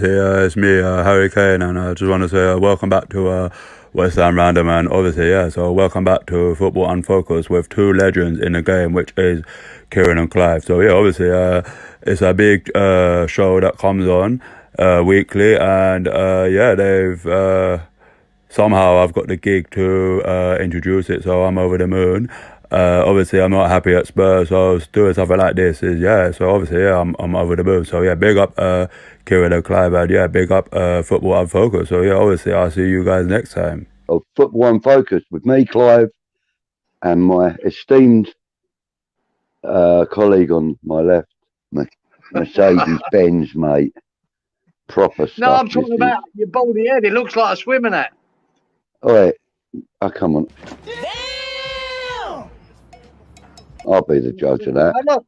obviously, it's me, Harry Kane, and I just want to say welcome back to West Ham Random, and obviously, so welcome back to Football Unfocused with two legends in the game, which is Cieran and Clive. So yeah, obviously, it's a big show that comes on weekly, and they've somehow I've got the gig to introduce it, so I'm over the moon. Obviously, I'm not happy at Spurs, so doing something like this is, so obviously, I'm over the moon. So, big up Cieran and Clive, and big up Football Unfocused. So, obviously, I'll see you guys next time. Of Football Unfocused with me, Clive, and my esteemed colleague on my left, Mercedes-Benz, mate. Proper stuff. No, I'm talking about your baldy head. It looks like a swimming hat. All right. Oh, come on. I'll be the judge of that.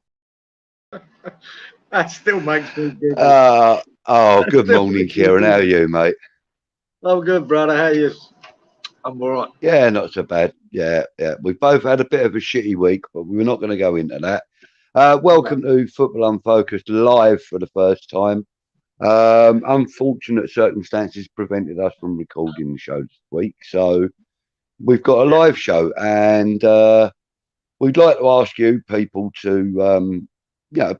That still makes me good. Good morning, Cieran. How are you, mate? I'm good, brother. How are you? I'm all right. Yeah, not so bad. Yeah. We've both had a bit of a shitty week, but we're not going to go into that. Welcome to Football Unfocused live for the first time. Unfortunate circumstances prevented us from recording the show this week, so we've got a live show, and we'd like to ask you people to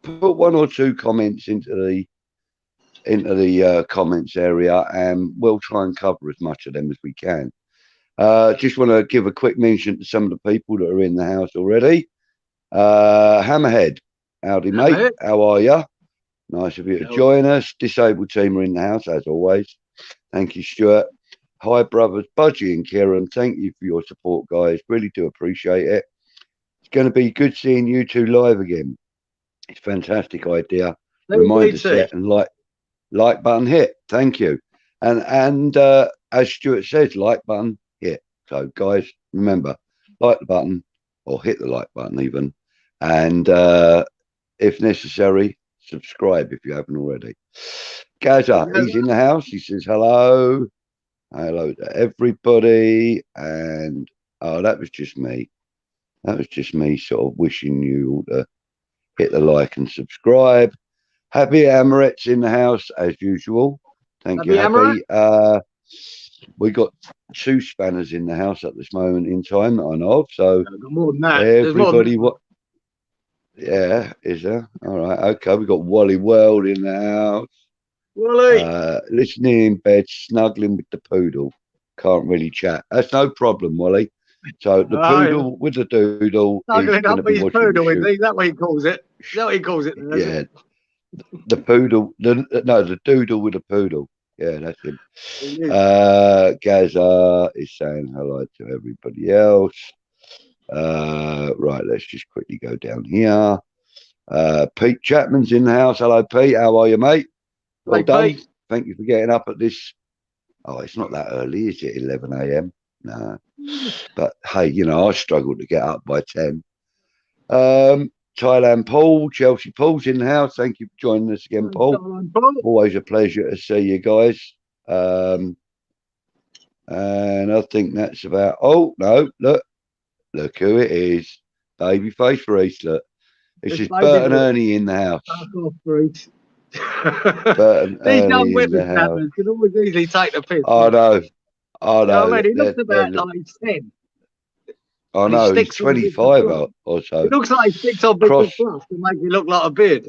put one or two comments into the comments area, and we'll try and cover as much of them as we can. Just want to give a quick mention to some of the people that are in the house already. Hammerhead, howdy mate, how are you? Nice of you to join us. Disabled team are in the house, as always. Thank you, Stuart. Hi, brothers Budgie and Cieran. Thank you for your support, guys. Really do appreciate it. It's going to be good seeing you two live again. It's a fantastic idea. Reminder set and like button hit. Thank you. And as Stuart says, like button hit. So, guys, remember, like the button or hit the like button even. And if necessary, subscribe if you haven't already. Gaza, he's in the house. He says hello. Hello to everybody. And that was just me. That was just me sort of wishing you all to hit the like and subscribe. Happy Amaret's in the house as usual. Thank you, Happy. We got two spanners in the house at this moment in time that I know of. So more than that. Everybody, what? Yeah, is there? All right, okay. We got Wally World in the house. Wally, listening in bed, snuggling with the poodle. Can't really chat. That's no problem, Wally. So the poodle with the doodle. Snuggling up with his poodle, is that what he calls it? Is that what he calls it? Yeah. The poodle. The doodle with the poodle. Yeah, that's him. Gaza is saying hello to everybody else. Right, let's just quickly go down here. Pete Chapman's in the house. Hello, Pete. How are you, mate? Well done. Pete. Thank you for getting up at this. Oh, it's not that early, is it? 11 a.m. No. But hey, I struggled to get up by 10. Thailand Paul, Chelsea Paul's in the house. Thank you for joining us again, Paul. Always a pleasure to see you guys. And I think that's about. Oh no, look who it is. Babyface Reese. Look, this is Bert and Ernie in the house. Bert and These young Ernie women can always easily take the piss. I know. You know what I mean? He looks about like he's 10. I know, he's 25 or so. It looks like he sticks on bits of fluff to make it look like a beard.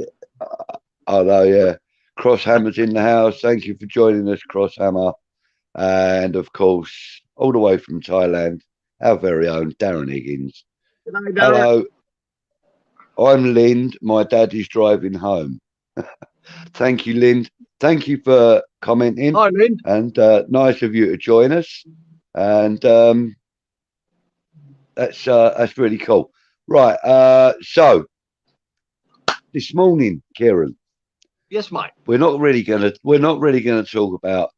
I know, yeah. Crosshammer's in the house. Thank you for joining us, Crosshammer. And, of course, all the way from Thailand, our very own Darren Higgins. Hello. I'm Lind. My dad is driving home. Thank you, Lind. Thank you for commenting. Hi, Lind. And nice of you to join us. And that's really cool. Right. So this morning, Cieran. Yes, mate. We're not really gonna talk about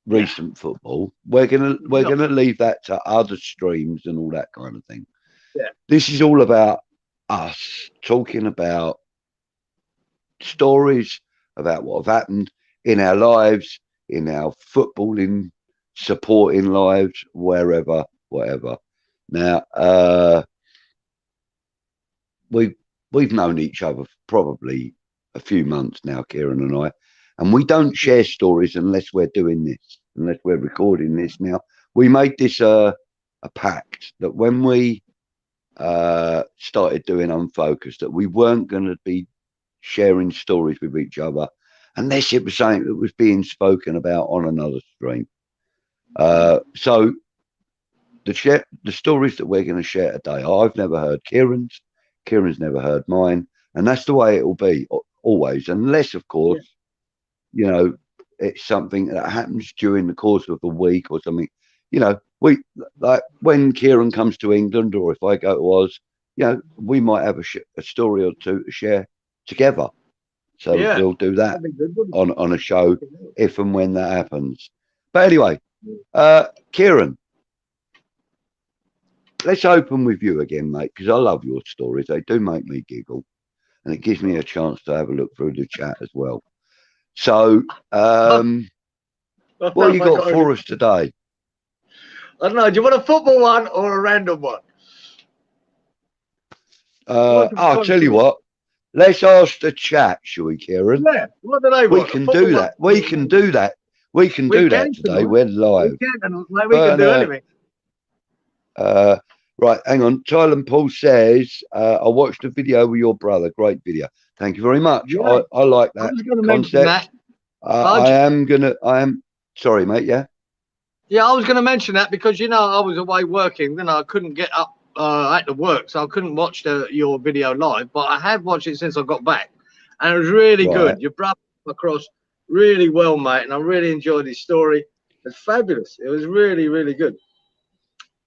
recent football. We're gonna leave that to other streams and all that kind of thing. Yeah. This is all about us talking about stories about what have happened in our lives, in our footballing, supporting lives, wherever, whatever. Now, we've known each other for probably a few months now, Cieran and I, And we don't share stories unless we're doing this, unless we're recording this. Now, we made this a pact that when we started doing Unfocused, that we weren't going to be sharing stories with each other unless it was something that was being spoken about on another stream. So the stories that we're going to share today, I've never heard Cieran's never heard mine, and that's the way it will be always, unless of course you know it's something that happens during the course of the week or something. You know, we like when Cieran comes to England, or if I go to Oz, you know, we might have a story or two to share together. So we'll do that on a show if and when that happens. But anyway, Cieran, let's open with you again, mate, because I love your stories. They do make me giggle, and it gives me a chance to have a look through the chat as well. So, what you got for us today? I don't know. Do you want a football one or a random one? I'll tell you what. Let's ask the chat, shall we, Cieran? Yeah. What do they want? We can do that. We can do that. We can do that today. We're live. We can do anything. Right, hang on. Tyler Paul says, I watched a video with your brother. Great video. Thank you very much. Yeah. I like that I was going to mention that. I am sorry, mate. Yeah. Yeah, I was going to mention that because, you know, I was away working, then I couldn't get up at the work, so I couldn't watch your video live, but I have watched it since I got back, and it was really good. Your brother came across really well, mate, and I really enjoyed his story. It's fabulous. It was really, really good.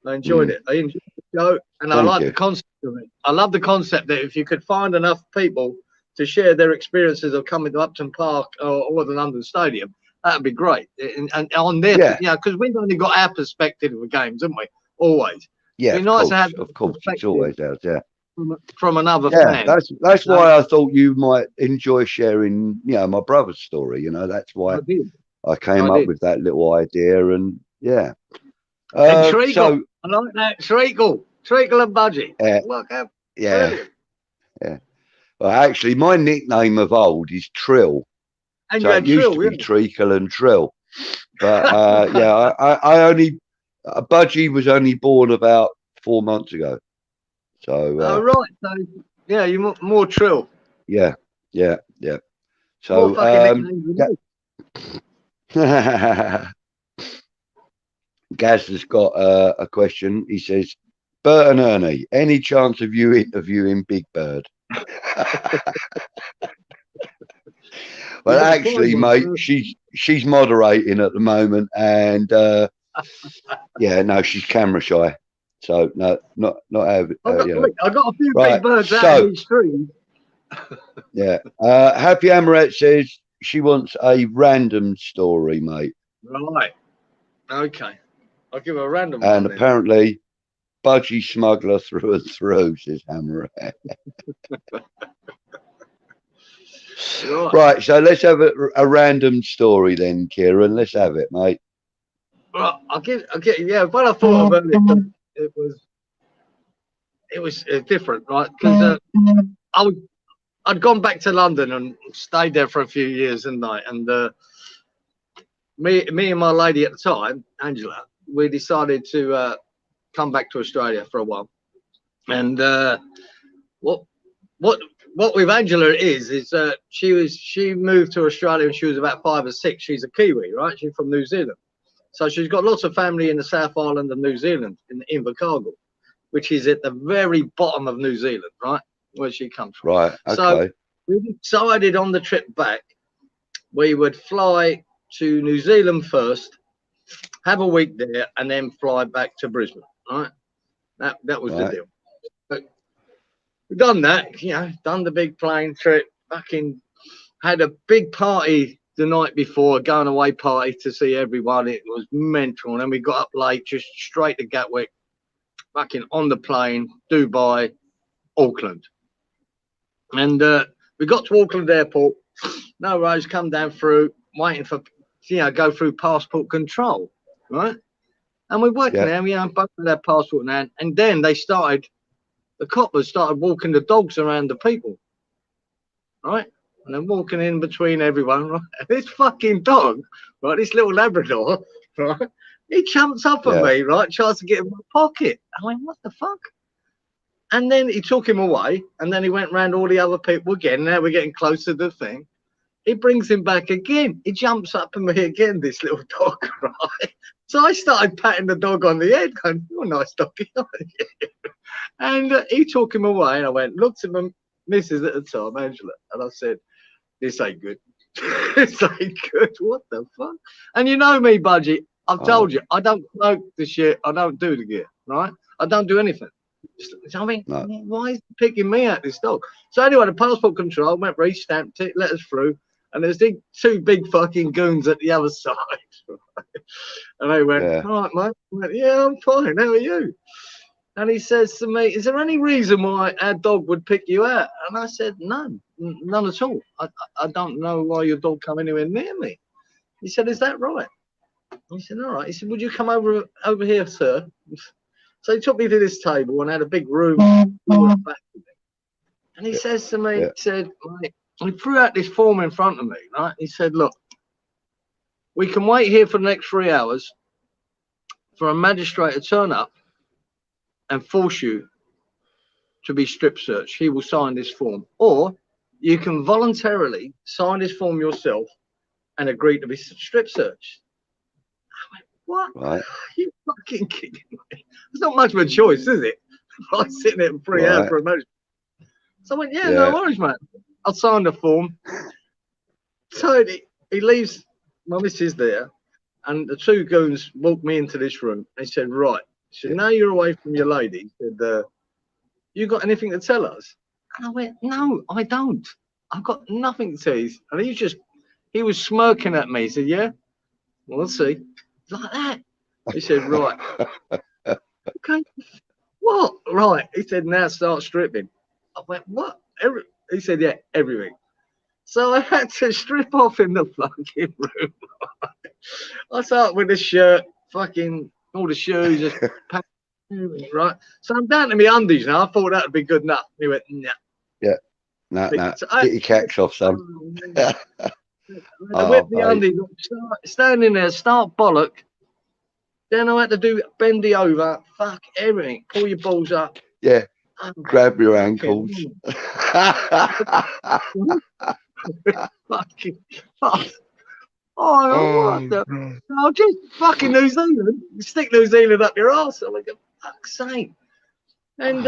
I enjoyed it. I enjoyed the show, and I like the concept of it. I love the concept that if you could find enough people to share their experiences of coming to Upton Park or the London Stadium, that'd be great. And on there, you know, because we've only got our perspective of the games, haven't we? Always. Yeah, it'd be nice to have of course, it's always out there. From another fan. That's why I thought you might enjoy sharing, you know, my brother's story. You know, that's why I came up with that little idea, and yeah. And Treacle, so, I like that. Treacle and Budgie. Look out. Yeah. Well, actually, my nickname of old is Trill. And so it used to be Treacle and Trill. But yeah, I only Budgie was only born about 4 months ago. So right. So yeah, you're more Trill. Yeah. So Gaz has got a question. He says, Bert and Ernie, any chance of you interviewing Big Bird? Well, actually, mate, she's moderating at the moment, and yeah, no, she's camera shy, so no, not have it. I got a few Big Birds out of these streams. Yeah, Happy Amaret says she wants a random story, mate. Right. Okay. I'll give her a random and one. Apparently, Budgie smuggler through and through, says Amaret. Right, so let's have a random story then, Cieran. Let's have it, mate. Well, I'll get. Yeah, when I thought about it, it was different, right? Because I'd gone back to London and stayed there for a few years, and me and my lady at the time, Angela, we decided to come back to Australia for a while. And what with Angela is she moved to Australia when she was about 5 or 6. She's a Kiwi, right? She's from New Zealand, so she's got lots of family in the South Island of New Zealand, in Invercargill, which is at the very bottom of New Zealand, right, where she comes from. Right. Okay. So we decided on the trip back we would fly to New Zealand first, have a week there, and then fly back to Brisbane. Right. That was the deal. We've done that, you know, done the big plane trip, had a big party the night before, going away party to see everyone. It was mental. And then we got up late, just straight to Gatwick, on the plane, Dubai, Auckland. And we got to Auckland Airport, no worries, come down through, waiting for, you know, go through passport control, right? And we worked there, you know, both with our passport in hand, and then the coppers started walking the dogs around the people, right? and I'm walking in between everyone, right? And this fucking dog, right, this little Labrador, right, he jumps up at me, right, tries to get in my pocket. I went, what the fuck? And then he took him away, and then he went round all the other people again. Now we're getting close to the thing. He brings him back again. He jumps up at me again, this little dog, right? So I started patting the dog on the head, going, you're a nice doggy. And he took him away, and I went, looked at my missus at the time, Angela, and I said, this ain't good. This ain't good. What the fuck? And you know me, Budgie, I've told you, I don't smoke the shit. I don't do the gear, right? I don't do anything. I mean, why is he picking me out, this dog? So anyway, the passport control went, re-stamped it, let us through, and there's two big fucking goons at the other side. And they went, all right, mate. I went, yeah, I'm fine. How are you? And he says to me, is there any reason why our dog would pick you out? And I said, none at all. I don't know why your dog come anywhere near me. He said, is that right? He said, all right. He said, would you come over here, sir? So he took me to this table and had a big room. And he says to me, he said, he threw out this form in front of me, right? He said, look, we can wait here for the next 3 hours for a magistrate to turn up and force you to be strip searched. He will sign this form. Or you can voluntarily sign this form yourself and agree to be strip searched. I went, what? Right. Are you fucking kidding me? There's not much of a choice, is it? I'm sitting there for 3 hours for a magistrate. So I went, no worries, mate. I'll sign the form. So he leaves, my missus there, and the two goons walked me into this room. They said, right. He said, now you're away from your lady. He said, you got anything to tell us? And I went, no, I don't. I've got nothing to tell you. And he was smirking at me. He said, yeah? Well, let's see. Like that. He said, right. Okay. What? Right. He said, now start stripping. I went, what? He said, yeah, everything. So I had to strip off in the fucking room. I started with the shirt, fucking all the shoes, just right. So I'm down to my undies now. I thought that would be good enough. He went, nah. Yeah. No. So get your kicks off, son. I whipped the undies, standing there, start bollock. Then I had to do bendy over, fuck everything, pull your balls up. Yeah. Grab your ankles. Fucking fuck. What the? I'll just fucking New Zealand. Stick New Zealand up your arse. I'm like, fuck's sake. And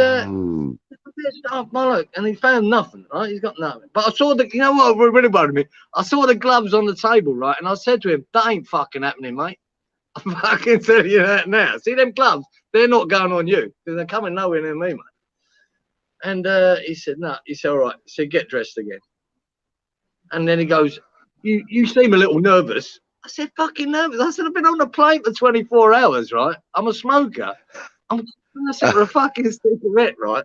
bollock, and he found nothing, right? He's got nothing. But I saw you know what really bothered me? I saw the gloves on the table, right? And I said to him, that ain't fucking happening, mate. I'm fucking telling you that now. See them gloves? They're not going on you because they're coming nowhere near me, mate. And he said, no. He said, all right. He said, get dressed again. And then he goes, you seem a little nervous. I said, fucking nervous. I said, I've been on the plane for 24 hours, right? I'm a smoker. I'm asking for a fucking cigarette, right?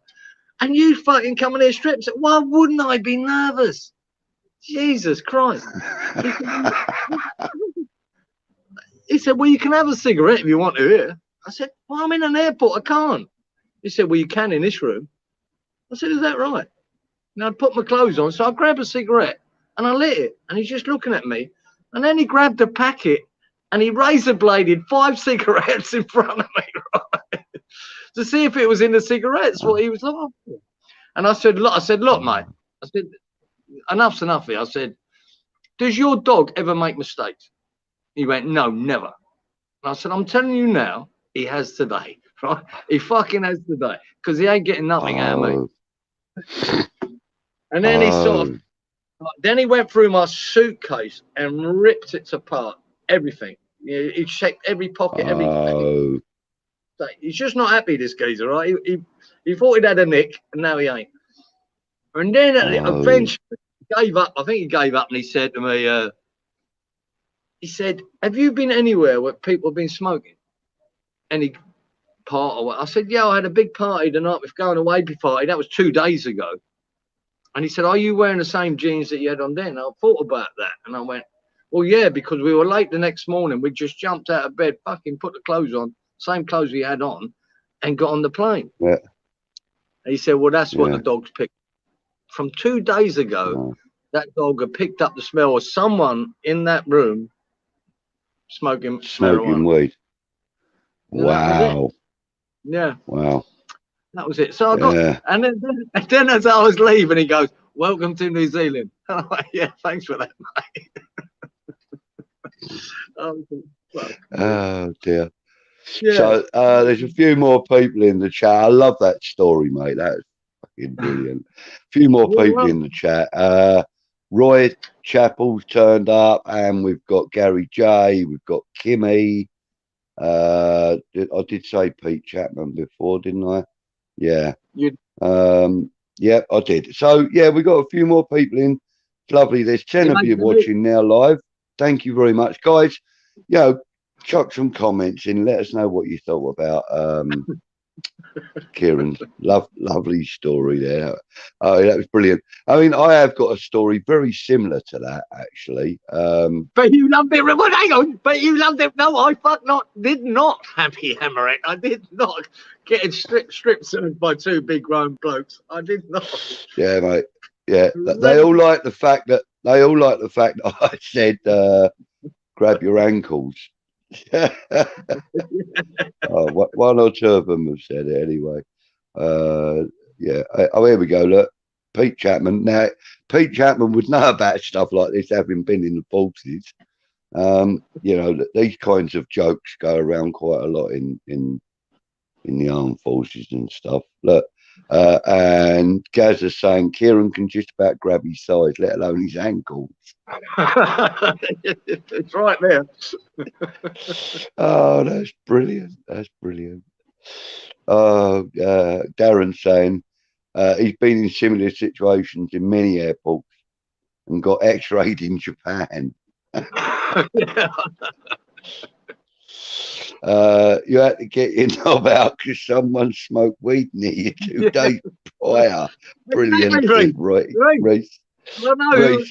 And you fucking come in here stripped. Why wouldn't I be nervous? Jesus Christ. He said, well, you can have a cigarette if you want to here. I said, well, I'm in an airport. I can't. He said, well, you can in this room. I said, is that right? Now I'd put my clothes on. So I grabbed a cigarette and I lit it. And he's just looking at me. And then he grabbed a packet and he razor bladed 5 cigarettes in front of me, right? To see if it was in the cigarettes, what he was looking for. And I said, look, mate. I said, enough's enough here. I said, does your dog ever make mistakes? He went, no, never. And I said, I'm telling you now, he has today, right? He fucking has today because he ain't getting nothing out of me. And then he sort of, then he went through my suitcase and ripped it apart, everything. He checked every pocket, everything. So he's just not happy, this geezer, right? He thought he'd had a nick, and now he ain't. And then eventually he gave up. I think he gave up, and he said to me, he said, have you been anywhere where people have been smoking? Any part of it? I said, yeah, I had a big party the night with going away party. That was 2 days ago. And he said, are you wearing the same jeans that you had on then? I thought about that. And I went, well, yeah, because we were late the next morning. We just jumped out of bed, fucking put the clothes on, same clothes we had on, and got on the plane. Yeah. And he said, well, that's what the dogs picked. From 2 days ago, that dog had picked up the smell of someone in that room smoking marijuana. weed. And that was it. Wow. Yeah. Wow. That was it. So I got, and then as I was leaving, he goes, "Welcome to New Zealand." I'm like, "Yeah, thanks for that, mate." Oh dear. Yeah. So there's a few more people in the chat. I love that story, mate. That's fucking brilliant. A few more people in the chat. Roy Chappell's turned up, and we've got Gary J. We've got Kimmy. I did say Pete Chapman before, didn't I? Yeah. Yeah, I did. So yeah, we got a few more people in. It's lovely. There's 10 of you watching now live. Thank you very much, guys. You know, chuck some comments in. Let us know what you thought about Cieran's lovely story there. Oh, that was brilliant. I mean, I have got a story very similar to that, actually. But you loved it. Well, hang on. But you loved it. No, I did not happy hammer it. I did not get strip searched by two big grown blokes. I did not. Yeah, mate. Yeah, they all like the fact that I said grab your ankles. One or two of them have said it anyway. Yeah. Oh, here we go. Look, Pete Chapman. Now, Pete Chapman would know about stuff like this, having been in the forces. You know, these kinds of jokes go around quite a lot in the armed forces and stuff. Look, and Gaz is saying Cieran can just about grab his thighs, let alone his ankles. It's right there. Oh, that's brilliant. That's brilliant. Darren saying he's been in similar situations in many airports and got x-rayed in Japan. You had to get your knob out because someone smoked weed near you 2 days prior. Brilliant, Reece. I know he was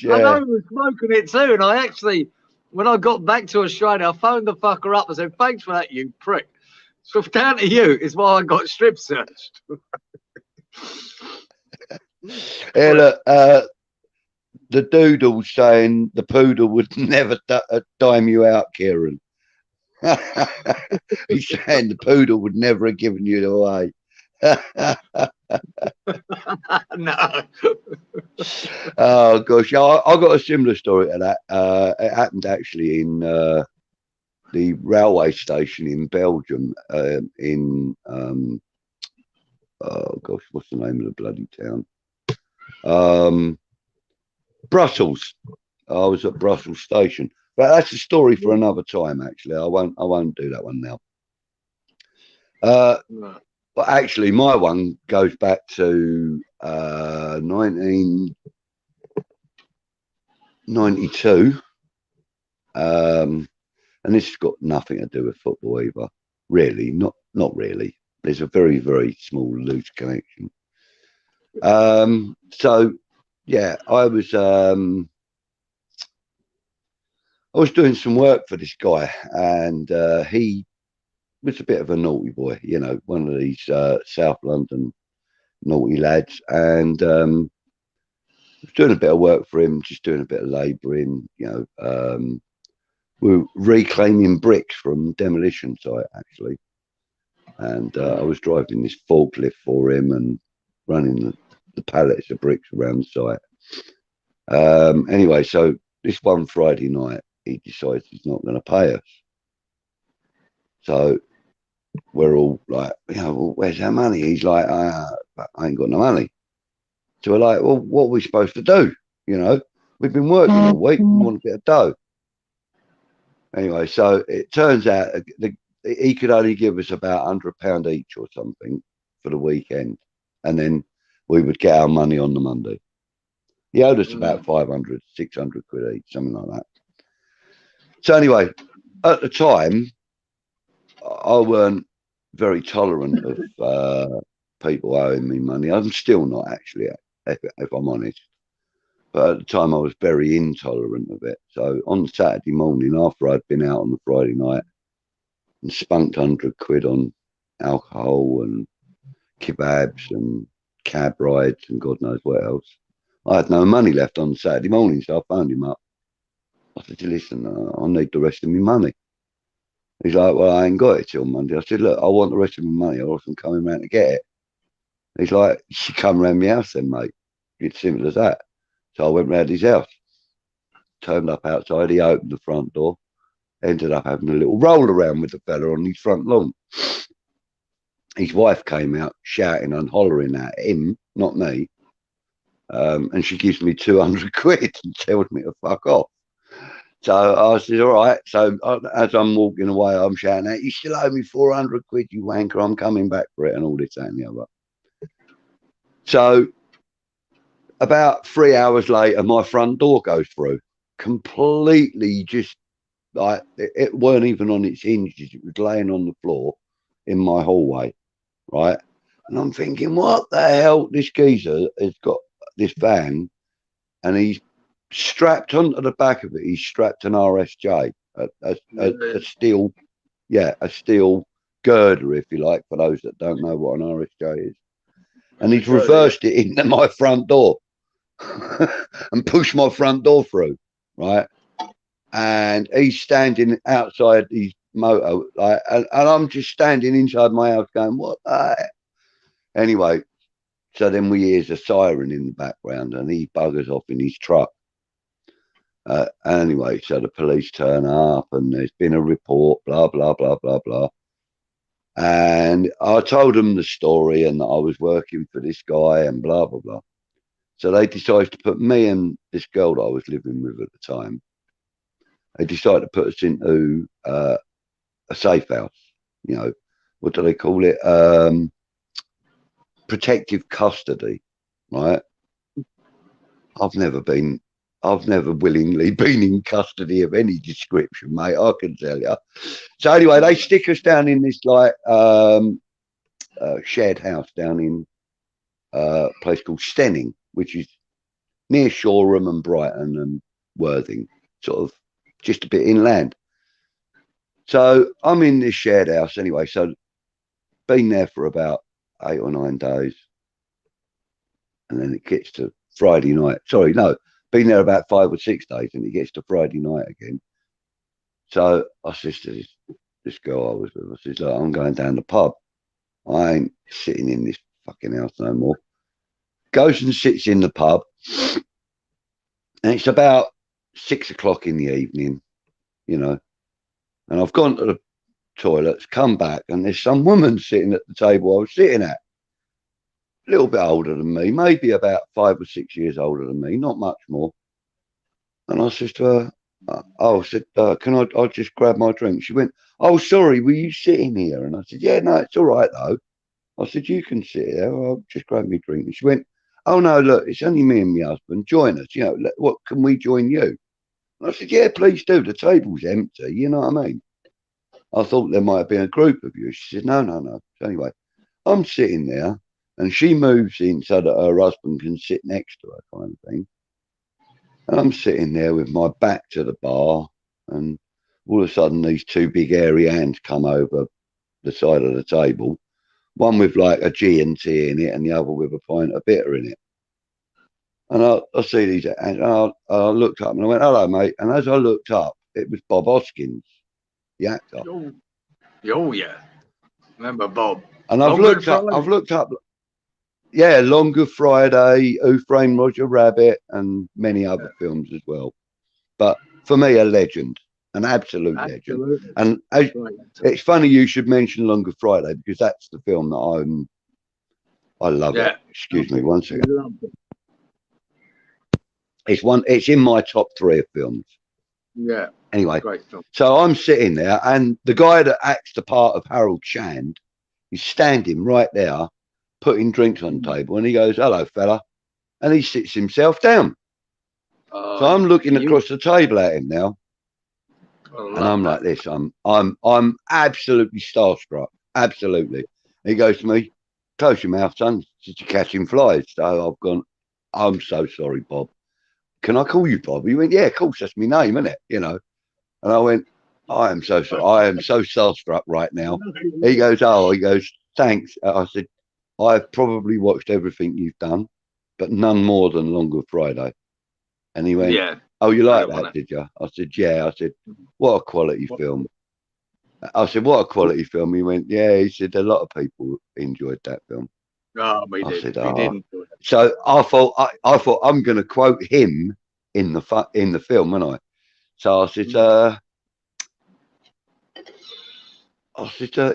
smoking it too, and I actually, when I got back to Australia, I phoned the fucker up and said, "Thanks for that, you prick. So down to you is why I got strip searched." Yeah, look, the doodle saying the poodle would never dime you out, Cieran. He's saying the poodle would never have given you away. No. Oh gosh, I got a similar story to that. It happened actually in the railway station in Belgium. Oh gosh, what's the name of the bloody town? Brussels. I was at Brussels station, but that's a story for another time. Actually, I won't do that one now. But actually, my one goes back to 1992, and this has got nothing to do with football either. Really, not really. There's a very, very small loose connection. So yeah, I was doing some work for this guy, and he was a bit of a naughty boy, you know, one of these South London naughty lads, and was doing a bit of work for him, just doing a bit of labouring, you know. We were reclaiming bricks from demolition site actually, and I was driving this forklift for him and running the pallets of bricks around the site. Anyway, so this one Friday night, he decides he's not going to pay us. So we're all like, you know, well, where's our money? He's like, I ain't got no money. So we're like, well, what are we supposed to do? You know, we've been working all week, we want a bit of dough. Anyway, so it turns out he could only give us about £100 each or something for the weekend, and then we would get our money on the Monday. He owed us about 500, 600 quid each, something like that. So anyway, at the time, I weren't very tolerant of people owing me money. I'm still not, actually, if I'm honest. But at the time, I was very intolerant of it. So on Saturday morning, after I'd been out on the Friday night and spunked 100 quid on alcohol and kebabs and cab rides and God knows what else, I had no money left on Saturday morning, so I phoned him up. I said, listen, I need the rest of my money. He's like, well, I ain't got it till Monday. I said, look, I want the rest of my money or else I'm coming round to get it. He's like, you come round my house then, mate. It's simple as that. So I went round his house, turned up outside, he opened the front door, ended up having a little roll around with the fella on his front lawn. His wife came out shouting and hollering at him, not me. And she gives me 200 quid and tells me to fuck off. So I said, all right. So as I'm walking away, I'm shouting out, you still owe me 400 quid, you wanker. I'm coming back for it and all this, that and the other. So about 3 hours later, my front door goes through. Completely just like, it weren't even on its hinges. It was laying on the floor in my hallway, right? And I'm thinking, what the hell? This geezer has got this van and he's strapped onto the back of it. He's strapped an RSJ, a steel, a steel girder, if you like, for those that don't know what an RSJ is. And he's reversed it into my front door and pushed my front door through, right? And he's standing outside his motor, like, and I'm just standing inside my house going, what the heck? Anyway, so then we hear a siren in the background and he buggers off in his truck. Anyway, so the police turn up and there's been a report, blah, blah, blah, blah, blah. And I told them the story and that I was working for this guy and blah, blah, blah. So they decided to put me and this girl that I was living with at the time, they decided to put us into a safe house. You know, what do they call it? Protective custody, right? I've never willingly been in custody of any description, mate, I can tell you. So anyway, they stick us down in this like shared house down in a place called Stenning, which is near Shoreham and Brighton and Worthing, sort of just a bit inland. So I'm in this shared house anyway, so been there for about 8 or 9 days. And then it gets to Friday night. Sorry, no, been there about 5 or 6 days and it gets to Friday night again. So I says to this girl I was with, I says, look, I'm going down the pub. I ain't sitting in this fucking house no more. Goes and sits in the pub. And it's about 6 o'clock in the evening, you know. And I've gone to the toilets, come back, and there's some woman sitting at the table I was sitting at. A little bit older than me, maybe about 5 or 6 years older than me, not much more. And I said to her, can I just grab my drink? She went, oh, sorry, were you sitting here? And I said, yeah, no, it's all right, though. I said, you can sit here. I'll just grab me a drink. And she went, oh, no, look, it's only me and my husband. Join us. You know, what, can we join you? And I said, yeah, please do. The table's empty. You know what I mean? I thought there might have been a group of you. She said, no. So anyway, I'm sitting there and she moves in so that her husband can sit next to her, kind of thing. And I'm sitting there with my back to the bar, and all of a sudden these two big hairy hands come over the side of the table, one with like a G&T in it and the other with a pint of bitter in it. And I see these hands, and I looked up and I went, hello, mate. And as I looked up, it was Bob Hoskins, the actor. Oh yeah. Remember Bob. And I've looked up, yeah, Longer Friday, Who Framed Roger Rabbit, and many other films as well. But for me, a legend, an absolute legend. And it's funny you should mention Longer Friday, because that's the film that I love it. Excuse me, one second. It's in my top 3 of films. Yeah. Anyway, great film. So I'm sitting there, and the guy that acts the part of Harold Shand is standing right there, putting drinks on the table, and he goes, hello, fella. And he sits himself down. So I'm looking across the table at him now. And I'm like this. I'm absolutely starstruck. Absolutely. He goes to me, close your mouth, son. You're catching flies. So I've gone, I'm so sorry, Bob. Can I call you Bob? He went, yeah, of course, that's my name, isn't it? You know. And I went, I am so sorry. I am so starstruck right now. He goes, thanks. I said, I've probably watched everything you've done. but none more than Long Good Friday. And he went, Yeah. "Oh, you I like don't that, wanna- did you?" I said, "Yeah." I said, "What a quality film." I said, "What a quality film." He went, "Yeah." He said, "A lot of people enjoyed that film." Oh, we I did. said, We "Ah." didn't. So I thought I'm going to quote him in the film, and I. So I said,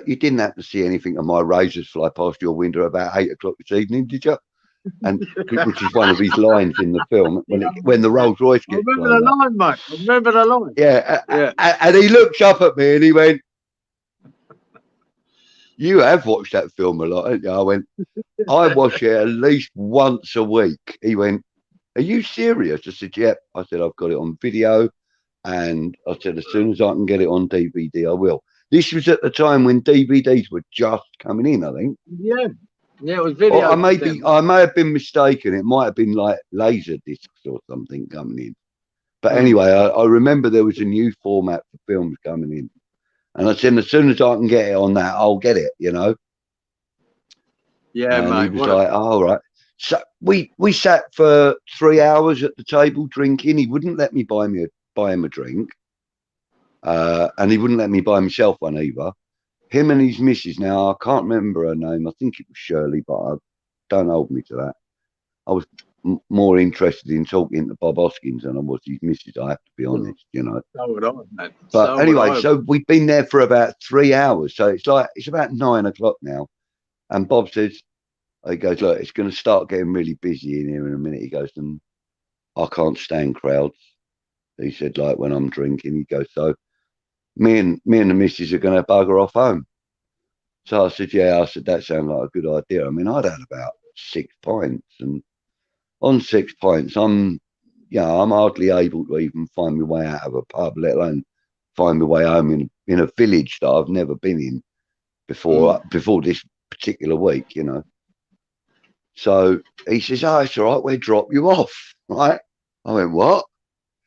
"You didn't happen to see anything of my razors fly past your window about 8 o'clock this evening, did you?" And which is one of his lines in the film when the Rolls Royce I gets remember blown the up. line, mate. I remember the line. Yeah, Yeah. and he looked up at me and he went, "You have watched that film a lot, haven't you?" I went, "I watch it at least once a week." He went, "Are you serious?" I said, "Yep." I said, "I've got it on video." And I said, "As soon as I can get it on DVD, I will." This was at the time when DVDs were just coming in, I think. Yeah. Yeah, it was video. Or I may have been mistaken. It might have been like laser discs or something coming in. But anyway, I remember there was a new format for films coming in. And I said, "As soon as I can get it on that, I'll get it, you know." Yeah, And mate. he was like, "Oh, all right." So we sat for 3 hours at the table drinking. He wouldn't let me buy him a drink. And he wouldn't let me buy himself one either. Him and his missus, now I can't remember her name. I think it was Shirley, but don't hold me to that. I was more interested in talking to Bob Hoskins than I was his missus, I have to be honest, you know. So would I, man. But anyway, so we've been there for about 3 hours. So it's about 9 o'clock now. And Bob says, he goes, "Look, it's going to start getting really busy in here in a minute." He goes, "And I can't stand crowds." He said, "Like when I'm drinking." He goes, "So me and the missus are going to bugger off home." So I said, "Yeah." I said, "That sounds like a good idea." I mean, I'd had about 6 pints, and on 6 pints, I'm hardly able to even find my way out of a pub, let alone find my way home in a village that I've never been in before this particular week, you know. So he says, "Oh, it's all right, we'll drop you off." Right? I went, "What?"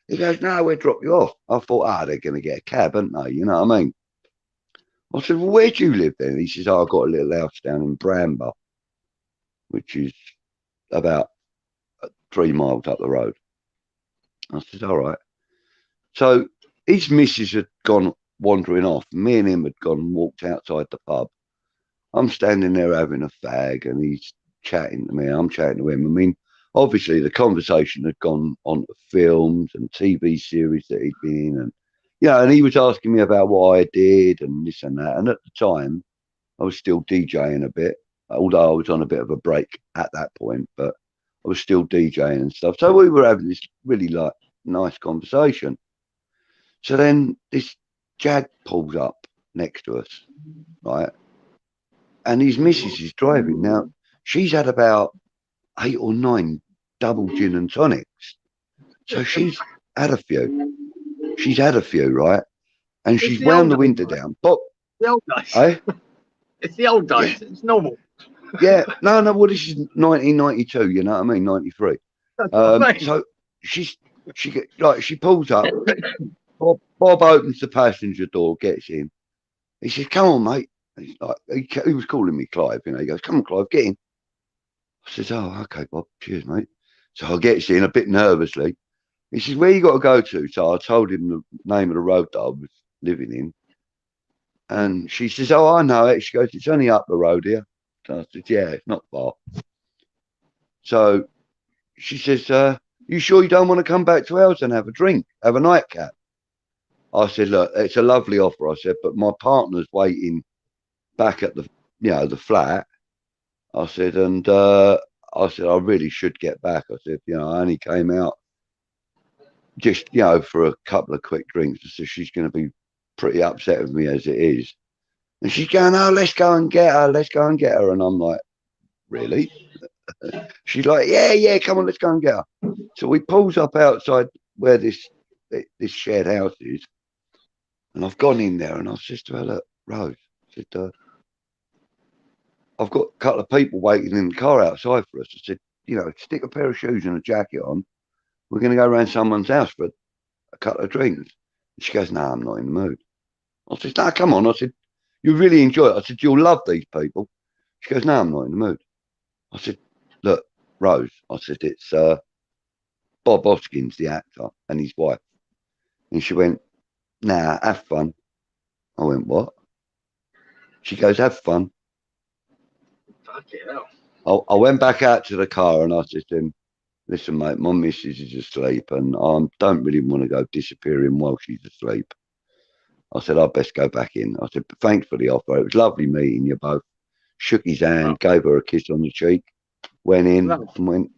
He goes, "No, we'll drop you off." I thought, they're going to get a cab, aren't they? You know what I mean? I said, "Well, where do you live then?" He says, "Oh, I've got a little house down in Bramber, which is about 3 miles up the road." I said, "All right." So his missus had gone wandering off. Me and him had gone and walked outside the pub. I'm standing there having a fag and he's chatting to me. I'm chatting to him. I mean, obviously the conversation had gone on to films and TV series that he'd been in. And, and he was asking me about what I did and this and that. And at the time, I was still DJing a bit, although I was on a bit of a break at that point, but I was still DJing and stuff. So we were having this really nice conversation. So then this Jag pulls up next to us, right? And his missus is driving. Now, she's had about 8 or 9 double gin and tonics. So she's had a few. She's had a few, right? And she's wound the window down. But the old days. Eh? It's the old days. Yeah. It's normal. Yeah. No, well, this is 1992, you know what I mean? 93. So she pulls up. Bob opens the passenger door, gets in. He says, "Come on, mate." He's like, he was calling me Clive, you know. He goes, "Come on, Clive, get in." I says, "Oh, okay, Bob. Cheers, mate." So I get in a bit nervously. He says, "Where you got to go to?" So I told him the name of the road that I was living in. And she says, "Oh, I know it." She goes, "It's only up the road here." So I said, "Yeah, it's not far." So she says, "You sure you don't want to come back to ours and have a drink, have a nightcap?" I said, "Look, it's a lovely offer." I said, "But my partner's waiting back at the flat." I said, "And I said, I really should get back." I said, "I only came out just, for a couple of quick drinks." So she's going to be pretty upset with me as it is. And she's going, "Oh, let's go and get her. Let's go and get her." And I'm like, "Really?" She's like, yeah, come on, let's go and get her. So we pulls up outside where this shared house is. And I've gone in there and I said to her, "Look, Rose," I said, "I've got a couple of people waiting in the car outside for us." I said, "Stick a pair of shoes and a jacket on. We're going to go around someone's house for a couple of drinks." And she goes, "No, I'm not in the mood." I said, "No, come on." I said, "You really enjoy it." I said, "You'll love these people." She goes, "No, I'm not in the mood." I said, "Look, Rose. I said, it's Bob Hoskins, the actor, and his wife. And she went, nah, have fun. I went, what? She goes, have fun. Fucking hell. I went back out to the car and I said to him, listen, mate, my missus is asleep and I don't really want to go disappearing while she's asleep. I said, I'd best go back in. I said, but thanks for the offer. It was lovely meeting you both. Shook his hand, gave her a kiss on the cheek, went in and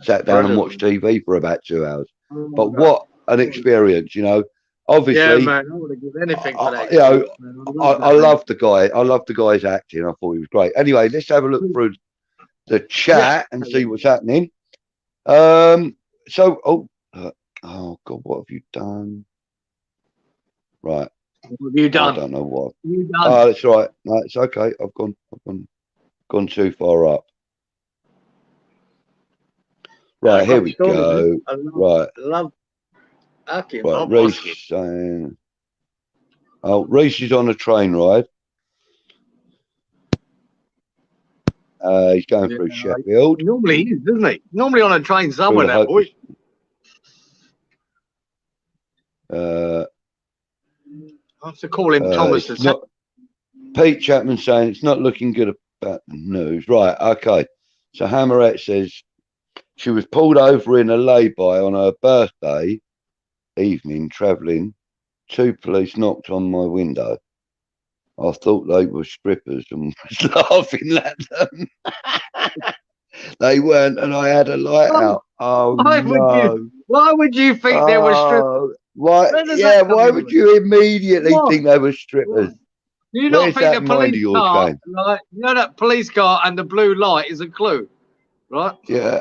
sat down and watched TV for about 2 hours. But what an experience, you know. Obviously, yeah, man, I would give anything for that. You know, I love the guy. I love the guy's acting. I thought he was great. Anyway, let's have a look through the chat and see what's happening. Oh God, what have you done? Right. What have you done? I don't know what. You done? Oh, that's right. No, it's okay. I've gone too far up. Right, here we go. Right. Right, Reese saying, oh, Reese is on a train ride. He's going through Sheffield. Normally he is, isn't he? Normally on a train somewhere, that boy. I have to call him Thomas. Pete Chapman saying it's not looking good about the news. Right, okay. So Hammerette says she was pulled over in a lay-by on her birthday evening travelling. 2 police knocked on my window. I thought they were strippers and was laughing at them. They weren't, and I had a light out. Oh, why would you think they were strippers? Why? Yeah, why would you immediately think they were strippers? Do you not think the police car, like, you know, that police car and the blue light is a clue, right? Yeah.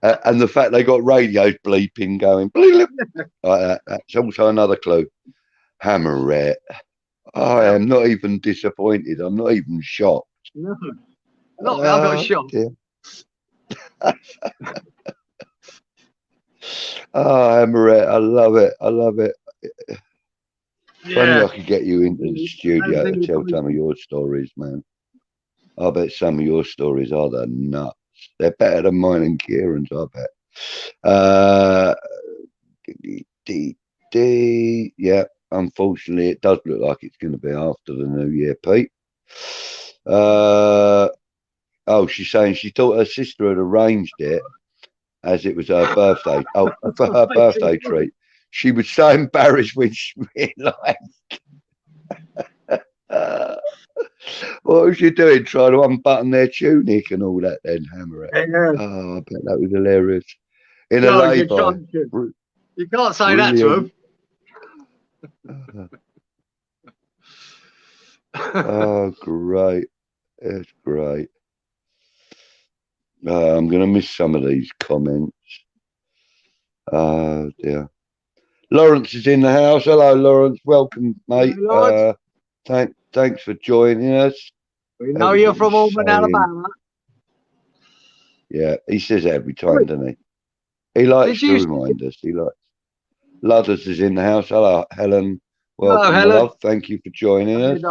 And the fact they got radios bleeping going like that, that's also another clue. Hammerette. I am not even disappointed. I'm not even shocked. No, I'm not shocked. Oh, Hammerette, I love it. I love it. Yeah. Funny I could get you into the studio to tell some of your stories, man. I bet some of your stories are the nuts. They're better than mine and Cieran's, I bet. Yeah, unfortunately, it does look like it's going to be after the new year, Pete. Oh, she's saying she thought her sister had arranged it as it was her birthday. Oh, for her birthday treat. She was so embarrassed when she realised. What was she doing? Trying to unbutton their tunic and all that then, Hammerette? Yeah. Oh, I bet that was hilarious. In a lay-by. You can't say that to him. Oh, great. It's great. I'm going to miss some of these comments. Oh, dear. Lawrence is in the house. Hello, Lawrence. Welcome, mate. Thanks for joining us. We know you're from Auburn, Alabama. Yeah, he says it every time, doesn't he? He likes to remind us. He likes. Ludders is in the house. Hello, Helen. Welcome, hello, Helen. Love. Thank you for joining us.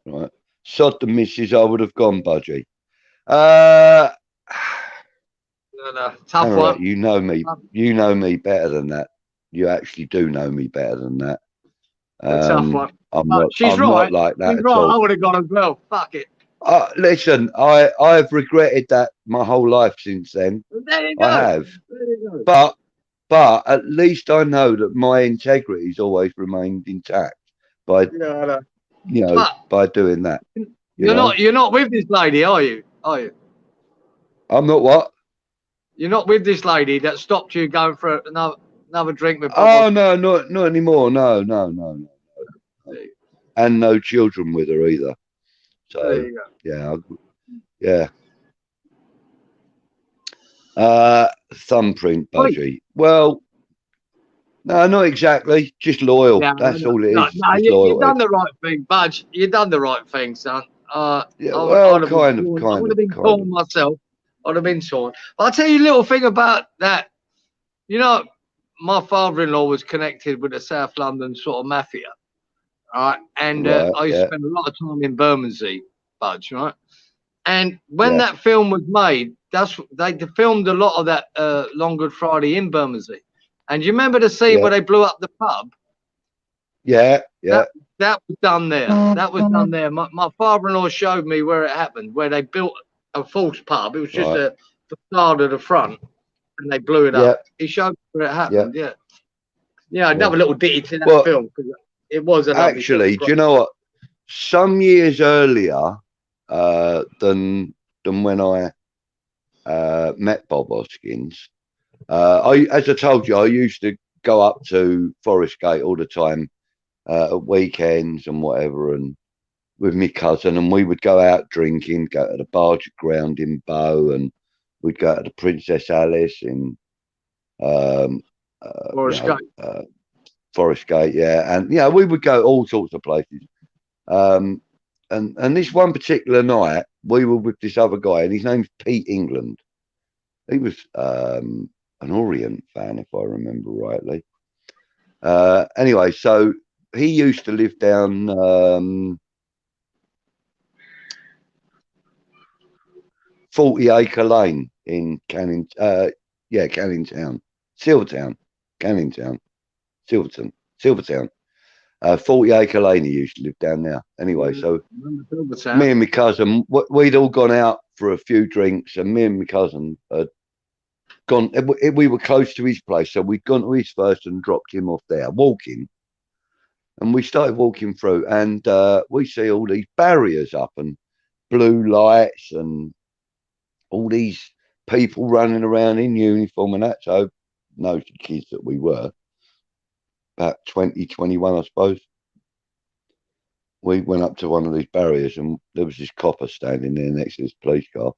Right. Sod the missus, I would have gone, Budgie. No, tough one. You know me. You know me better than that. You actually do know me better than that. Tough one. I'm not like that at all. I would have gone as well. Fuck it. Listen, I've regretted that my whole life since then. There you go. I have. But at least I know that my integrity's always remained intact by by doing that. You're not with this lady, are you? Are you? I'm not what? You're not with this lady that stopped you going for another drink with Bob? Oh no, not anymore. No. And no children with her either. So there you go. Thumbprint, Budgie. Well, no, not exactly. Just loyal. That's all it is. No, you've done the right thing, Budge. You've done the right thing, son. I'd have been torn myself. I'd have been torn. I'll tell you a little thing about that. You know, my father-in-law was connected with the South London sort of mafia. right? And Right, I used yeah. to spend a lot of time in Bermondsey, Budge, right? And when Yeah. that film was made, they filmed a lot of that Long Good Friday in Bermondsey. And you remember the scene where they blew up the pub? Yeah, yeah. That was done there. That was done there. My father-in-law showed me where it happened, where they built a false pub. It was just a facade of the front, and they blew it up. He showed me where it happened. Yeah. Yeah, another little ditty to that film, because it was a lovely film. Actually, do you know what? Some years earlier than when I met Bob Hoskins, as I told you, I used to go up to Forest Gate all the time at weekends and whatever, and with my cousin, and we would go out drinking, go to the Barge Ground in Bow, and we'd go to the Princess Alice in Forest Gate, yeah, and we would go all sorts of places. And this one particular night, we were with this other guy, and his name's Pete England. He was an Orient fan, if I remember rightly. Anyway, so he used to live down 40 Acre Lane in Canning Town, Silvertown. 40 Acre Lane, he used to live down there. Anyway, so me and my cousin, we'd all gone out for a few drinks, and me and my cousin had gone. We were close to his place, so we'd gone to his first and dropped him off there, walking. And we started walking through, and we see all these barriers up and blue lights and all these people running around in uniform and that. So, nosy kids that we were, about 20, 21, I suppose. We went up to one of these barriers, and there was this copper standing there next to this police car.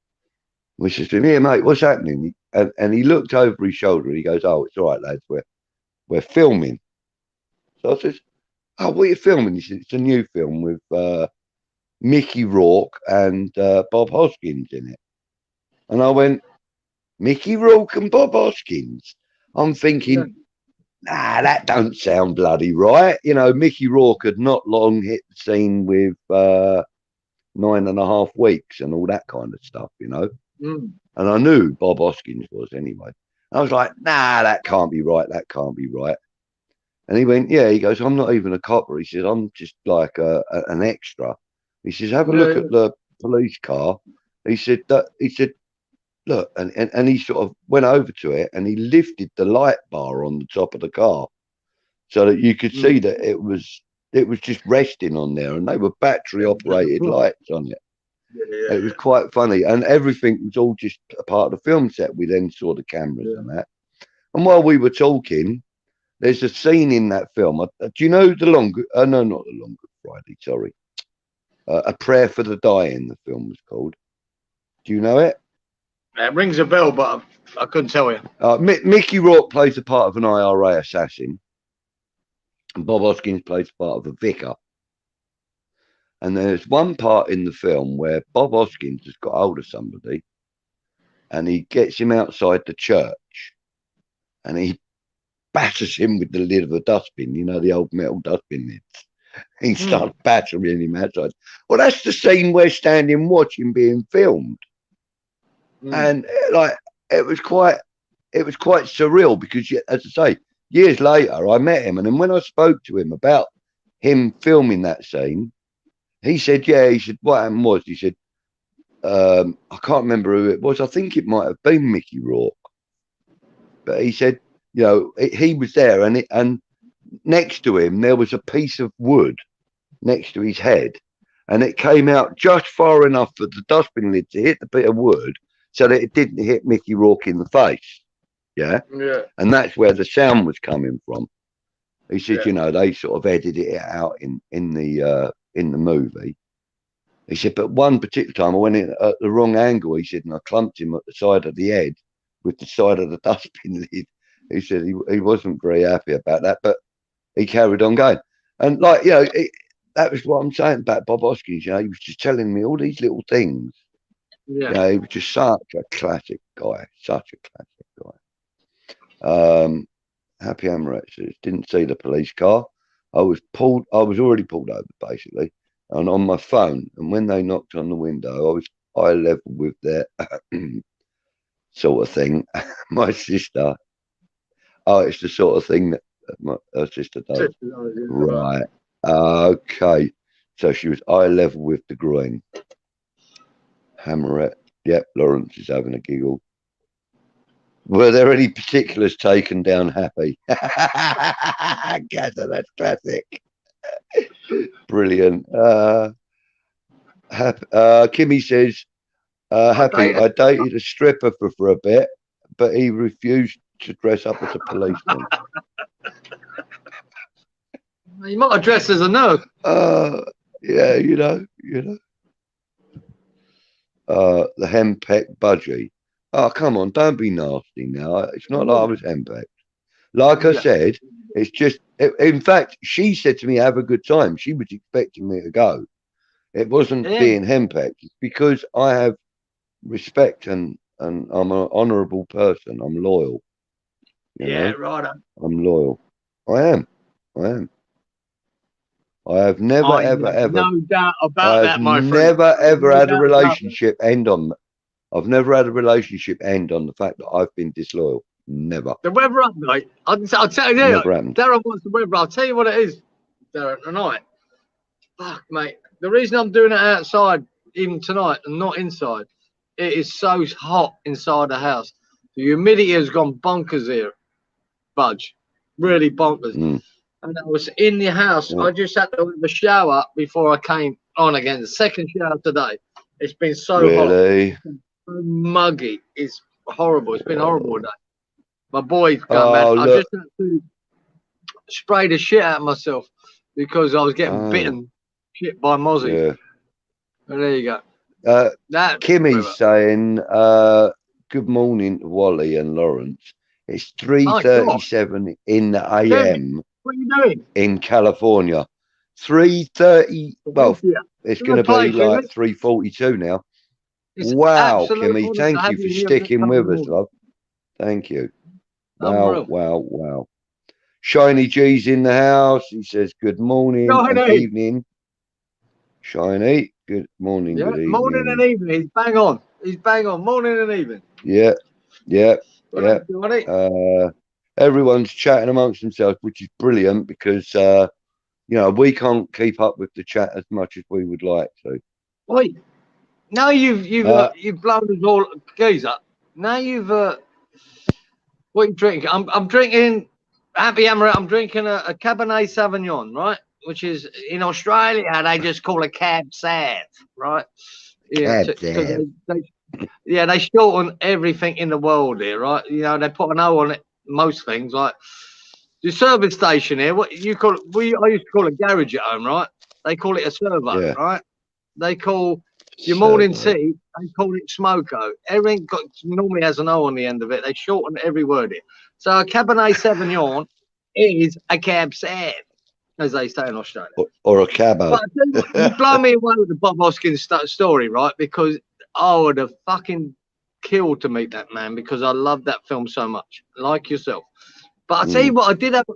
We said to him, "Here, mate, what's happening?" And he looked over his shoulder, and he goes, "Oh, it's all right, lads. We're filming." So I said, "Oh, what are you filming?" He said, "It's a new film with Mickey Rourke and Bob Hoskins in it." And I went, "Mickey Rourke and Bob Hoskins?" I'm thinking, nah, that don't sound bloody right. Mickey Rourke had not long hit the scene with 9.5 Weeks and all that kind of stuff, And I knew Bob Hoskins was anyway. I was like, nah, that can't be right. That can't be right. And he went, yeah. He goes, "I'm not even a copper." He says, "I'm just like an extra." He says, "Have a look at the police car." He said, "Look," and he sort of went over to it, and he lifted the light bar on the top of the car so that you could see that it was just resting on there, and they were battery operated lights on it. It was quite funny, and everything was all just a part of the film set. We then saw the cameras and that, and while we were talking, there's a scene in that film. Do you know no, not the Long Good Friday, sorry, A Prayer for the Dying, the film was called. Do you know it? It rings a bell, but I couldn't tell you. Mickey Rourke plays the part of an IRA assassin, and Bob Hoskins plays the part of a vicar. And there's one part in the film where Bob Hoskins has got hold of somebody, and he gets him outside the church, and he batters him with the lid of a dustbin, the old metal dustbin lids. He starts battering him outside. Well, that's the scene we're standing watching being filmed. And it was quite surreal, because, as I say, years later I met him, and then when I spoke to him about him filming that scene, he said, he said, what happened was, he said, I can't remember who it was. I think it might have been Mickey Rourke, but he said, he was there, and next to him there was a piece of wood next to his head, and it came out just far enough for the dustbin lid to hit the bit of wood, so that it didn't hit Mickey Rourke in the face. Yeah. And that's where the sound was coming from. He said, they sort of edited it out in the movie. He said, but one particular time I went in at the wrong angle, he said, and I clumped him at the side of the head with the side of the dustbin lid. He said he wasn't very happy about that, but he carried on going. And that was what I'm saying about Bob Hoskins. He was just telling me all these little things. Yeah, he was just such a classic guy, Happy Amaretts didn't see the police car. I was already pulled over basically, and on my phone. And when they knocked on the window, I was eye level with their sort of thing. My sister, it's the sort of thing that her sister does. Right. Okay. So she was eye level with the groin. Hammerette. Yep, Lawrence is having a giggle. Were there any particulars taken down happy? Gaza, that's classic. Brilliant. Kimmy says, happy, I dated a stripper for a bit, but he refused to dress up as a policeman. You might have dressed as a nurse. Yeah, you know. The henpecked Budgie. Oh, come on, don't be nasty now. It's not like I was henpecked. Like I said, it's just, in fact, she said to me, have a good time. She was expecting me to go. It wasn't being henpecked. It's because I have respect and I'm an honourable person. I'm loyal. You know? Right. I'm loyal. I am. I have never, ever. No doubt about that, my friend. I've never, ever had a relationship end on. I've never had a relationship end on the fact that I've been disloyal. Never. The weather up, mate. I'll tell you. Darren wants the weather. I'll tell you what it is, Darren, tonight. Fuck, mate. The reason I'm doing it outside, even tonight, and not inside, it is so hot inside the house. The humidity has gone bonkers here, Budge. Really bonkers. And I was in the house. I just had to have a shower before I came on again. The second shower today. It's been so hot. So muggy. It's horrible. It's been horrible today. My boy's gone, man. I just had to spray the shit out of myself because I was getting bitten shit by mozzies. Yeah. But there you go. Kimmy's saying, good morning to Wally and Lawrence. It's 3:37 in the AM. What are you doing? In California. 3:30. Well, it's going to be like 3:42 now. Wow, Kimmy. Thank you for sticking with us, love. Thank you. Wow. Shiny G's in the house. He says, good morning and evening. Shiny, good morning, good evening. Morning and evening. He's bang on. Morning and evening. Yeah. Everyone's chatting amongst themselves, which is brilliant because, we can't keep up with the chat as much as we would like to. Wait, now you've blown us all geezer. Now you've what are you drinking? I'm drinking Happy Hammer. I'm drinking a Cabernet Sauvignon, right? Which is in Australia they just call a Cab Sav, right? Yeah, they shorten everything in the world here, right? You know, they put an O on it. Most things like the service station here, what you call it? I used to call it garage at home, right? They call it a servo, right? They call your morning tea, they call it smoko. Everything normally has an O on the end of it. They shorten every word here. So a Cabernet Sauvignon is a Cab Sav, as they say in Australia, or a cabo. But you blow me away with the Bob Hoskins story, right? Because I would have fucking killed to meet that man because I love that film so much, like yourself. But I tell you what, I did have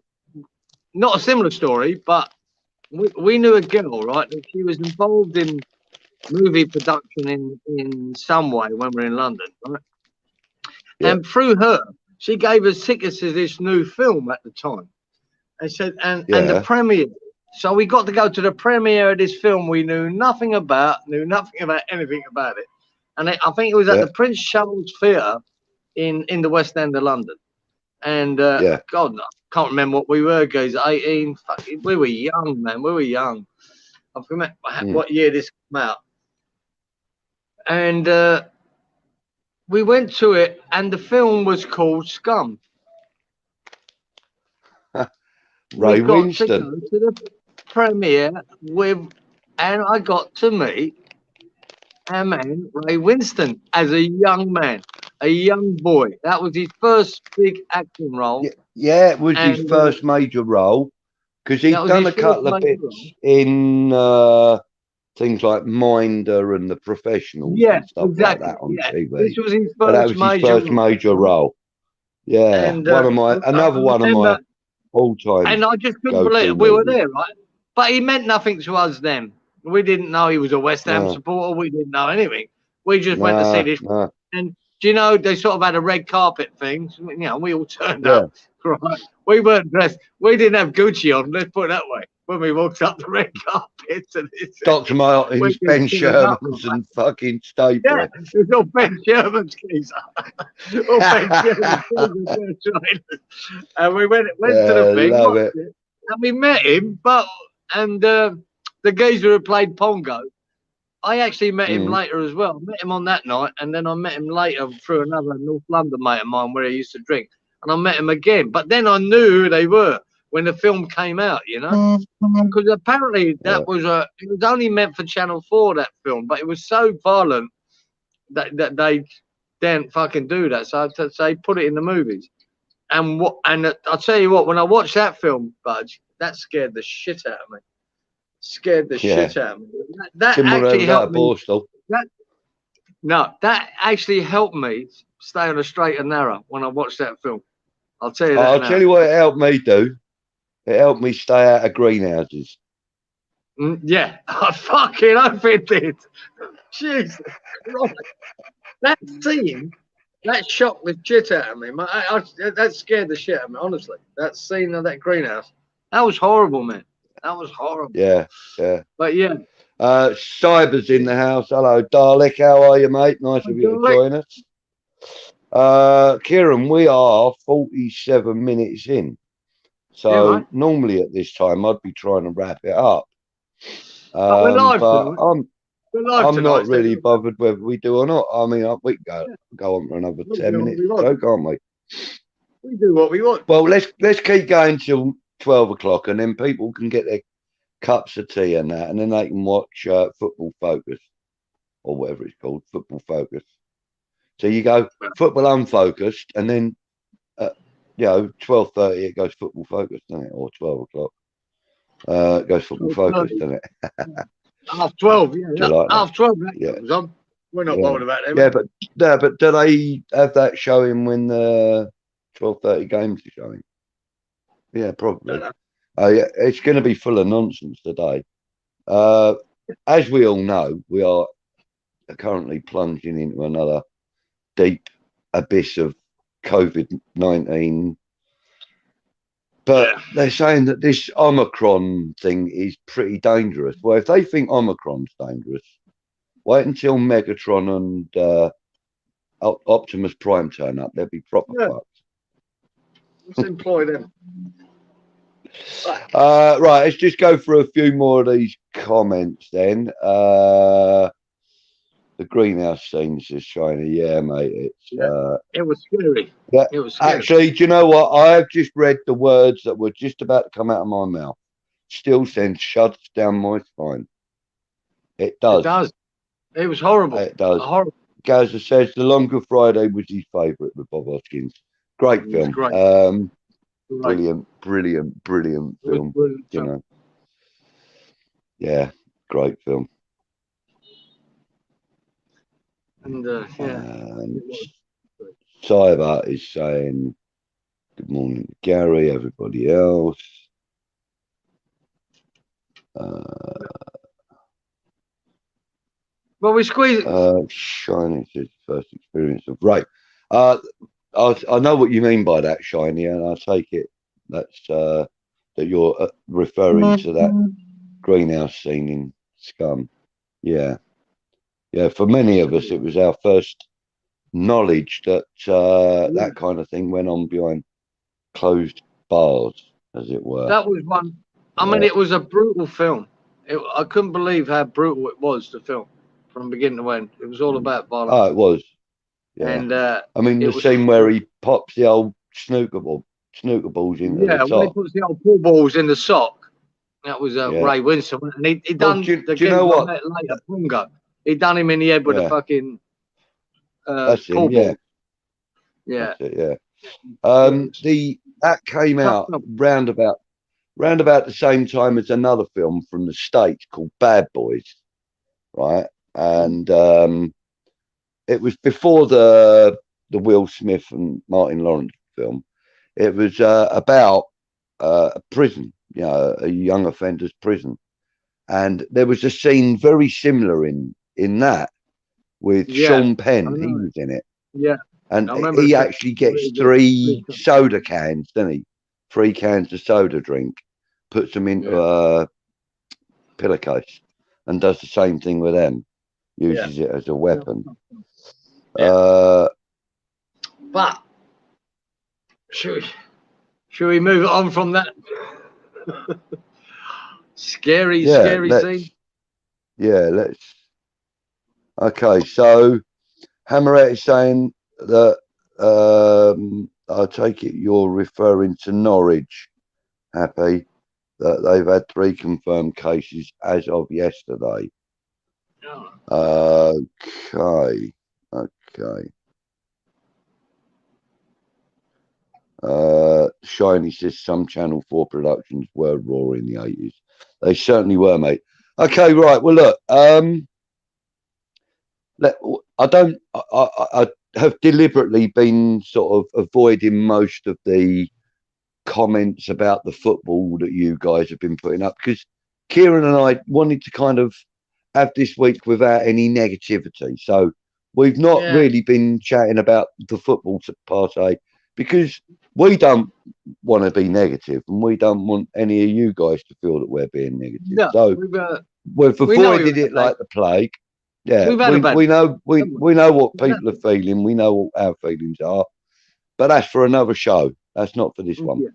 not a similar story, but we knew a girl, right? And she was involved in movie production in some way when we were in London, right? And through her, she gave us tickets to this new film at the time. And said, and the premiere. So we got to go to the premiere of this film we knew nothing about anything about it. And I think it was at the Prince Charles Theatre in the West End of London. And God, I can't remember what we were, guys. 18. We were young, man. We were young. I forget what year this came out. And we went to it, and the film was called Scum. Ray Winston. To go to the premiere and I got to meet our man Ray Winston as a young man, a young boy. That was his first big acting role. Yeah, it was his first major role because he'd done a couple of bits in things like Minder and The Professionals and stuff like that on TV. This was his first major role. Yeah, and another one of my all-time. And I just couldn't believe we were there, right? But he meant nothing to us then. We didn't know he was a West Ham supporter. We didn't know anything. We just went to see this. And do you know, they sort of had a red carpet thing. You know, we all turned up. Right? We weren't dressed. We didn't have Gucci on, let's put it that way, when we walked up the red carpet. Dr. Martins, Ben Sherman's and fucking Stapler. Yeah, it was all Ben Sherman's geezer. All Ben Sherman's geezer. And we went to the thing, and we met him, the geezer who played Pongo, I actually met him later as well. I met him on that night, and then I met him later through another North London mate of mine where he used to drink. And I met him again. But then I knew who they were when the film came out, you know? Because apparently that was it was only meant for Channel 4, that film, but it was so violent that they didn't fucking do that. So they put it in the movies. And I'll tell you what, when I watched that film, Budge, that scared the shit out of me. Shit out of me. That actually helped me. That actually helped me stay on a straight and narrow when I watched that film. I'll tell you that. I'll tell you what it helped me do. It helped me stay out of greenhouses. Yeah, I fucking hope it did. Jesus Christ. That scene, that shocked the shit out of me. That scared the shit out of me, honestly. That scene of that greenhouse. That was horrible, man. That was horrible. Yeah. But yeah. Cyber's in the house. Hello, Dalek. How are you, mate? Nice of you to join us. Cieran, we are 47 minutes in. So normally at this time I'd be trying to wrap it up. We're live, but I'm not really bothered whether we do or not. I mean, we can go on for another 10 minutes, can't we? We do what we want. Well, let's keep going till 12 o'clock, and then people can get their cups of tea and that, and then they can watch Football Focus or whatever it's called, Football Focus. So you go Football Unfocused, and then 12:30 it goes Football Focused, doesn't it? Or 12 o'clock it goes Football Focused, doesn't it? 12:30, yeah. Like 12:30. Yeah. We're not bothered about them. Yeah, but do they have that showing when the 12:30 games are showing? Yeah, probably. Yeah, it's going to be full of nonsense today. As we all know, we are currently plunging into another deep abyss of COVID-19. But they're saying that this Omicron thing is pretty dangerous. Well, if they think Omicron's dangerous, wait until Megatron and Optimus Prime turn up. They'll be proper fucked. Let's employ them. Right, let's just go through a few more of these comments then. The greenhouse scene says Shiny. Yeah, mate. It was scary. Yeah, it was scary. Actually, do you know what? I have just read the words that were just about to come out of my mouth. Still sends shudders down my spine. It does. It does. It was horrible. It does. Horrible. Gaza says The Longer Friday was his favourite with Bob Hoskins. Great film. Great. Brilliant film. Brilliant you film. know. Yeah, great film. And Cyber is saying good morning, Gary, everybody else. Well, we squeezed. Shiny says first experience of right. I know what you mean by that, Shiny, and I take it that's that you're referring to that greenhouse scene in Scum. Yeah. For many of us, it was our first knowledge that that kind of thing went on behind closed bars, as it were. That was one. I mean, it was a brutal film. I couldn't believe how brutal it was, the film, from beginning to end. It was all about violence. Oh, it was. Yeah. And I mean, the scene where he pops the old snooker balls into the sock. When he puts the old pool balls in the sock. That was Ray Winston, and he done. Do you know what? Later, Pongo. He done him in the head with a fucking pool ball. Yeah. That's it, yeah. That came out round about the same time as another film from the States called Bad Boys, right? And it was before the Will Smith and Martin Lawrence film. It was about a prison, you know, a young offenders prison, and there was a scene very similar in that with Sean Penn. He was in it. Yeah. And he actually gets 3 soda cans, doesn't he? 3 cans of soda drink, puts them into a pillowcase, and does the same thing with them. Uses it as a weapon. But should we move on from that? scary scene. Yeah, let's. Okay, so Hammerette is saying that I take it you're referring to Norwich, Happy, that they've had 3 confirmed cases as of yesterday. Okay. Shiny says some Channel 4 productions were raw in the 80s. They certainly were, mate. Okay, right. Well, look, I have deliberately been sort of avoiding most of the comments about the football that you guys have been putting up, because Cieran and I wanted to kind of have this week without any negativity. So we've not really been chatting about the football per se, because we don't want to be negative, and we don't want any of you guys to feel that we're being negative. No, so we've avoided it like the plague. Yeah, we know what people are feeling. We know what our feelings are, but that's for another show. That's not for this one.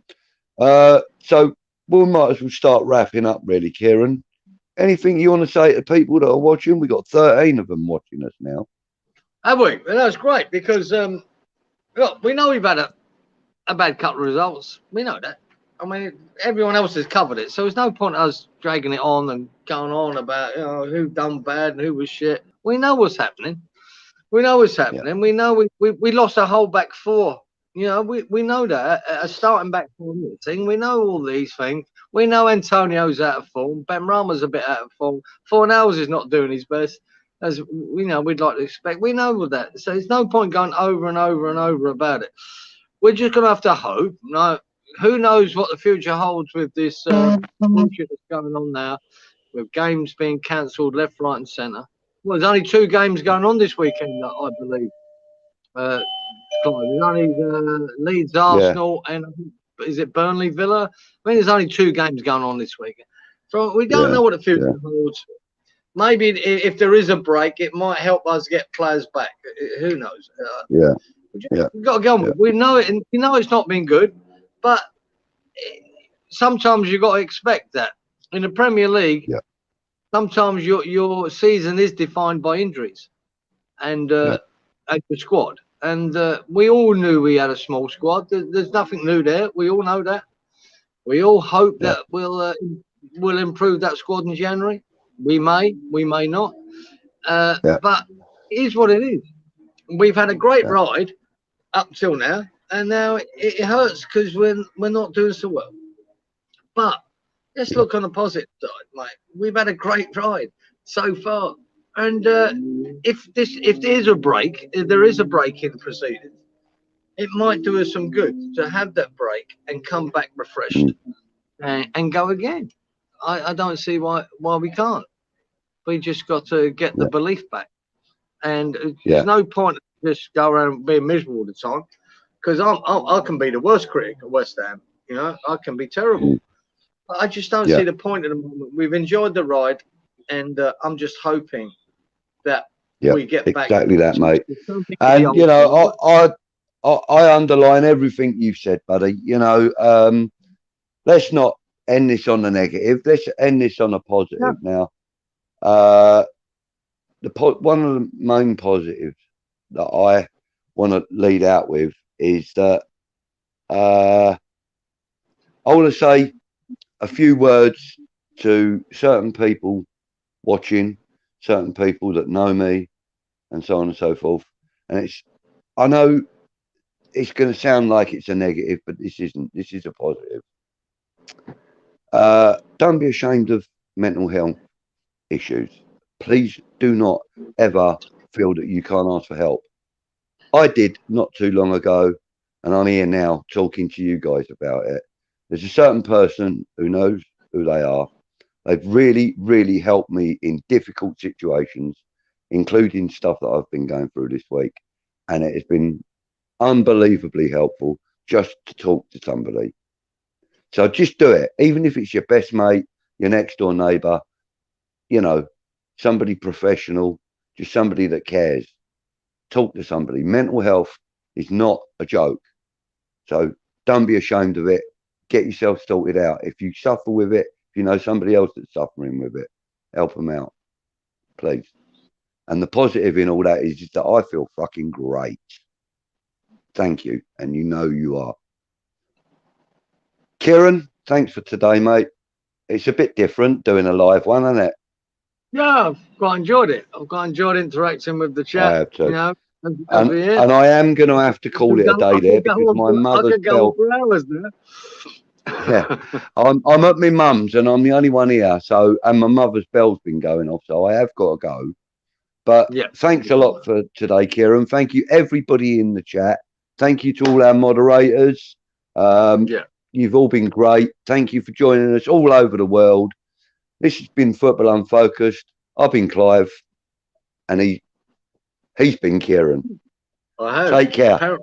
So we might as well start wrapping up, really, Cieran. Anything you want to say to people that are watching? We got 13 of them watching us now. Have we? Well, that's great, because look, we know we've had a bad couple of results. We know that. I mean, everyone else has covered it, so there's no point us dragging it on and going on about who done bad and who was shit. We know what's happening. We know what's happening. Yeah. We know we lost a whole back 4. You know, we know that a starting back 4 thing. We know all these things. We know Antonio's out of form. Ben Rama's a bit out of form. Fornals is not doing his best, as we know we'd like to expect. We know all that, so there's no point going over and over and over about it. We're just gonna have to hope. No, who knows what the future holds with this bullshit that's going on now, with games being cancelled left, right, and centre. Well, there's only 2 games going on this weekend, I believe. There's only Leeds, Arsenal, and is it Burnley, Villa? I mean, there's only 2 games going on this weekend. So we don't know what the future holds. Maybe if there is a break, it might help us get players back. Who knows? We've got to go on. We know it, and we know it's not been good, but sometimes you've got to expect that. In the Premier League, sometimes your season is defined by injuries and the squad. And we all knew we had a small squad. There's nothing new there. We all know that. We all hope that we'll improve that squad in January. We may not. But it is what it is. We've had a great ride up till now, and now it hurts because we're not doing so well. But let's look on the positive side, mate. We've had a great ride so far. And if there is a break in the proceedings, it might do us some good to have that break and come back refreshed and go again. I don't see why we can't. We just got to get the belief back. And there's no point just go around being miserable all the time, because I can be the worst critic of West Ham. You know, I can be terrible. But I just don't see the point at the moment. We've enjoyed the ride, and I'm just hoping that we get back. Exactly that, mate. And you know, I underline everything you've said, buddy. You know, let's not end this on the negative. Let's end this on a positive now. One of the main positives that I want to lead out with is that I want to say a few words to certain people watching, certain people that know me, and so on and so forth. And I know it's going to sound like it's a negative, but this isn't. This is a positive. Don't be ashamed of mental health issues. Please do not ever feel that you can't ask for help. I did not too long ago, and I'm here now talking to you guys about it. There's a certain person who knows who they are. They've really, really helped me in difficult situations, including stuff that I've been going through this week. And it has been unbelievably helpful just to talk to somebody. So just do it, even if it's your best mate, your next door neighbour, you know, somebody professional, just somebody that cares. Talk to somebody. Mental health is not a joke. So don't be ashamed of it. Get yourself sorted out. If you suffer with it, if you know somebody else that's suffering with it, help them out, please. And the positive in all that is just that I feel fucking great. Thank you. And you know you are. Cieran, thanks for today, mate. It's a bit different doing a live one, isn't it? Yeah, I've quite enjoyed it. I've quite enjoyed interacting with the chat. I have too. You know, and I am going to have to call it a day there because my mother's bell. For hours now. Yeah, I'm at my mum's and I'm the only one here. So, and my mother's bell's been going off, so I have got to go. But yeah, thanks a lot for today, Cieran. Thank you, everybody in the chat. Thank you to all our moderators. You've all been great. Thank you for joining us all over the world. This has been Football Unfocused. I've been Clive, and he's been Cieran. I have. Take care.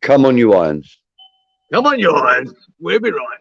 Come on, you irons. Come on, you irons. We'll be right.